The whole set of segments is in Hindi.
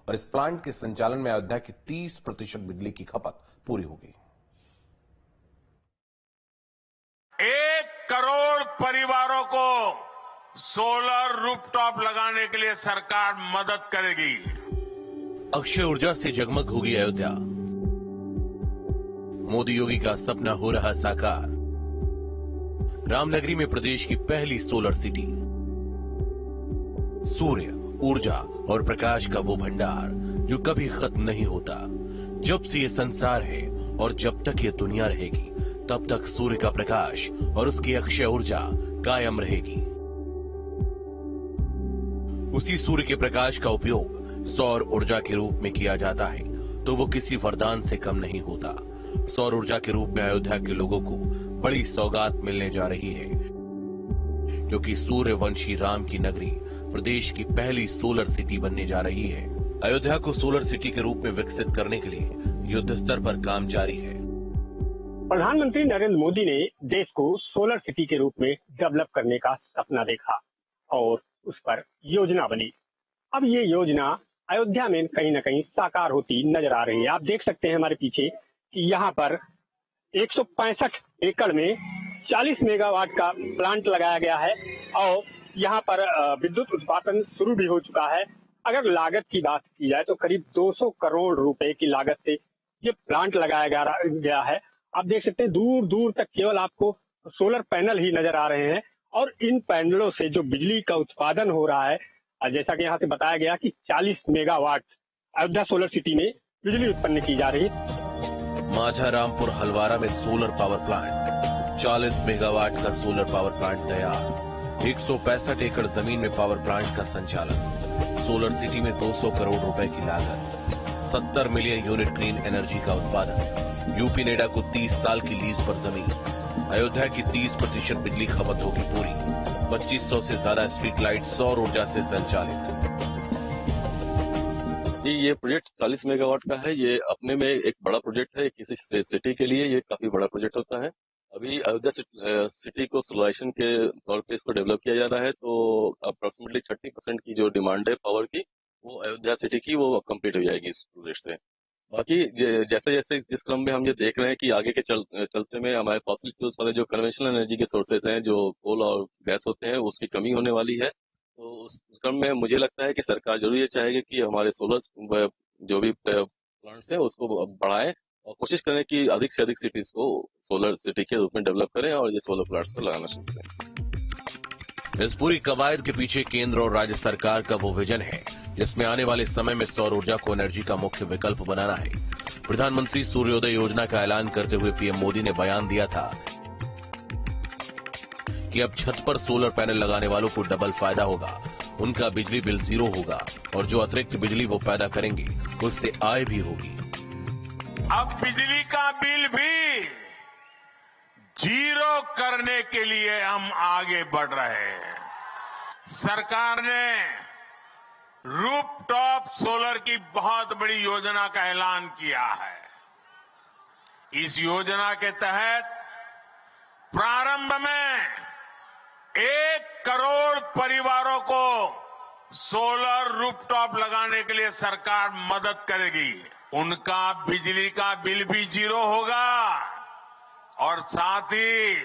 और इस प्लांट के संचालन में अयोध्या की 30% बिजली की खपत पूरी होगी। 1 करोड़ परिवारों को सोलर रूफटॉप लगाने के लिए सरकार मदद करेगी। अक्षय ऊर्जा से जगमग होगी अयोध्या। मोदी योगी का सपना हो रहा साकार। रामनगरी में प्रदेश की पहली सोलर सिटी। सूर्य, ऊर्जा और प्रकाश का वो भंडार जो कभी खत्म नहीं होता। जब से ये संसार है और जब तक ये दुनिया रहेगी, तब तक सूर्य का प्रकाश और उसकी अक्षय ऊर्जा कायम रहेगी। उसी सूर्य के प्रकाश का उपयोग सौर ऊर्जा के रूप में किया जाता है, तो वो किसी वरदान से कम नहीं होता। सौर ऊर्जा के रूप में अयोध्या के लोगों को बड़ी सौगात मिलने जा रही है, क्योंकि सूर्यवंशी राम की नगरी प्रदेश की पहली सोलर सिटी बनने जा रही है। अयोध्या को सोलर सिटी के रूप में विकसित करने के लिए युद्ध स्तर पर काम जारी है। प्रधानमंत्री नरेंद्र मोदी ने देश को सोलर सिटी के रूप में डेवलप करने का सपना देखा और उस पर योजना बनी। अब ये योजना अयोध्या में कहीं न कहीं साकार होती नजर आ रही है। आप देख सकते हैं हमारे पीछे कि यहाँ पर 165 एकड़ में 40 मेगावाट का प्लांट लगाया गया है और यहाँ पर विद्युत उत्पादन शुरू भी हो चुका है। अगर लागत की बात की जाए तो करीब 200 करोड़ रुपए की लागत से ये प्लांट लगाया गया है। आप देख सकते हैं दूर दूर तक केवल आपको सोलर पैनल ही नजर आ रहे हैं और इन पैनलों से जो बिजली का उत्पादन हो रहा है, जैसा कि यहाँ से बताया गया कि 40 मेगावाट अयोध्या सोलर सिटी में बिजली उत्पन्न की जा रही है। माझा रामपुर हलवारा में सोलर पावर प्लांट, 40 मेगावाट का सोलर पावर प्लांट तैयार। 165 एकड़ जमीन में पावर प्लांट का संचालन। सोलर सिटी में 200 करोड़ रुपए की लागत। 70 मिलियन यूनिट ग्रीन एनर्जी का उत्पादन। यूपी नेडा को 30 साल की लीज पर जमीन। अयोध्या की 30% बिजली खपत होगी पूरी। 2500 से ज्यादा स्ट्रीट लाइट सौर ऊर्जा से संचालित। ये प्रोजेक्ट 40 मेगावाट का है। ये अपने में एक बड़ा प्रोजेक्ट है। किसी सिटी के लिए ये काफी बड़ा प्रोजेक्ट होता है। अभी अयोध्या सिटी को सोलराइजेशन के तौर पे इसको डेवलप किया जा रहा है, तो अप्रोक्सीमेटली 30% की जो डिमांड है पावर की, वो अयोध्या सिटी की वो कंप्लीट हो जाएगी इस प्रोजेक्ट से। बाकी जैसे जैसे जिस क्रम में हम ये देख रहे हैं कि आगे के चलते में हमारे फॉसिल फ्यूल्स वाले जो कन्वेंशनल एनर्जी के सोर्सेज हैं, जो कोल और गैस होते हैं, उसकी कमी होने वाली है। तो उस क्रम में मुझे लगता है कि सरकार जरूर ये चाहेगी कि हमारे सोलर जो भी प्लांट्स हैं उसको बढ़ाएं और कोशिश करें कि अधिक से अधिक सिटीज को सोलर सिटी के रूप में डेवलप करें और ये सोलर प्लांट्स को लगाना शुरू करें। इस पूरी कवायद के पीछे केंद्र और राज्य सरकार का वो विजन है जिसमें आने वाले समय में सौर ऊर्जा को एनर्जी का मुख्य विकल्प बनाना है। प्रधानमंत्री सूर्योदय योजना का ऐलान करते हुए पीएम मोदी ने बयान दिया था कि अब छत पर सोलर पैनल लगाने वालों को डबल फायदा होगा। उनका बिजली बिल 0 होगा और जो अतिरिक्त बिजली वो पैदा करेंगे उससे आय भी होगी। अब बिजली का बिल भी 0 करने के लिए हम आगे बढ़ रहे हैं। सरकार ने रूफटॉप सोलर की बहुत बड़ी योजना का ऐलान किया है। इस योजना के तहत प्रारंभ में 1 करोड़ परिवारों को सोलर रूफटॉप लगाने के लिए सरकार मदद करेगी। उनका बिजली का बिल भी 0 होगा और साथ ही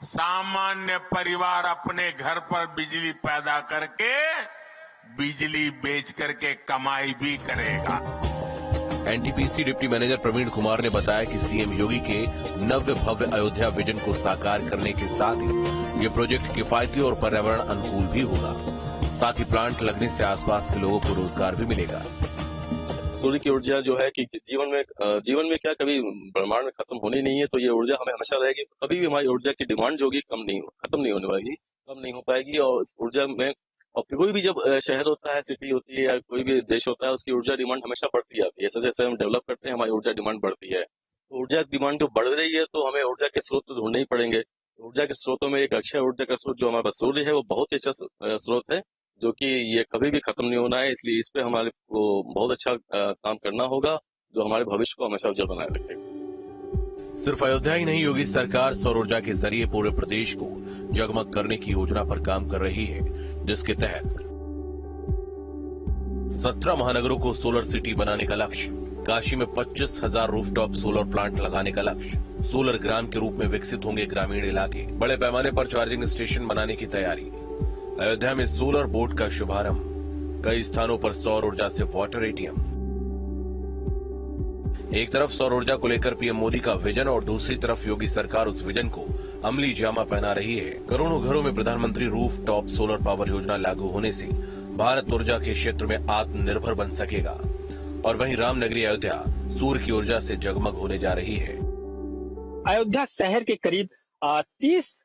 सामान्य परिवार अपने घर पर बिजली पैदा करके बिजली बेच करके कमाई भी करेगा। NTPC deputy manager Praveen Kumar ने बताया कि सीएम योगी के नव्य भव्य अयोध्या विजन को साकार करने के साथ ही ये प्रोजेक्ट किफायती और पर्यावरण अनुकूल भी होगा। साथ ही प्लांट लगने से आसपास के लोगों को रोजगार भी मिलेगा। सूर्य की ऊर्जा जो है कि जीवन में क्या कभी ब्रह्मांड में खत्म होनी नहीं है, तो ये ऊर्जा हमें हमेशा रहेगी। कभी भी हमारी ऊर्जा की डिमांड जो होगी खत्म नहीं होने वाली, कम नहीं हो पाएगी। और ऊर्जा में और कोई भी जब शहर होता है, सिटी होती है या कोई भी देश होता है, उसकी ऊर्जा डिमांड हमेशा बढ़ती आती है। जैसे जैसे हम डेवलप करते हैं हमारी ऊर्जा डिमांड बढ़ती है। तो ऊर्जा डिमांड जो बढ़ रही है तो हमें ऊर्जा के स्रोत ढूंढने ही पड़ेंगे। ऊर्जा के स्रोतों में एक अक्षय ऊर्जा का स्रोत जो हमारे पास सूर्य है, वो बहुत ही अच्छा स्रोत है, जो कि ये कभी भी खत्म नहीं होना है। इसलिए इस पे हमारे को बहुत अच्छा काम करना होगा, जो हमारे भविष्य को हमेशा उज्जवल बनाए रखेगा। सिर्फ अयोध्या ही नहीं, योगी सरकार सौर ऊर्जा के जरिए पूरे प्रदेश को जगमग करने की योजना पर काम कर रही है, जिसके तहत 17 महानगरों को सोलर सिटी बनाने का लक्ष्य। काशी में 25,000 रूफटॉप सोलर प्लांट लगाने का लक्ष्य। सोलर ग्राम के रूप में विकसित होंगे ग्रामीण इलाके। बड़े पैमाने पर चार्जिंग स्टेशन बनाने की तैयारी। अयोध्या में सोलर बोट का शुभारंभ। कई स्थानों पर सौर ऊर्जा से वाटर एटीएम। एक तरफ सौर ऊर्जा को लेकर पीएम मोदी का विजन और दूसरी तरफ योगी सरकार उस विजन को अमली जामा पहना रही है। करोड़ों घरों में प्रधानमंत्री रूफ टॉप सोलर पावर योजना लागू होने से भारत ऊर्जा के क्षेत्र में आत्मनिर्भर बन सकेगा और वहीं रामनगरी अयोध्या सूर्य की ऊर्जा से जगमग होने जा रही है। अयोध्या शहर के करीब 30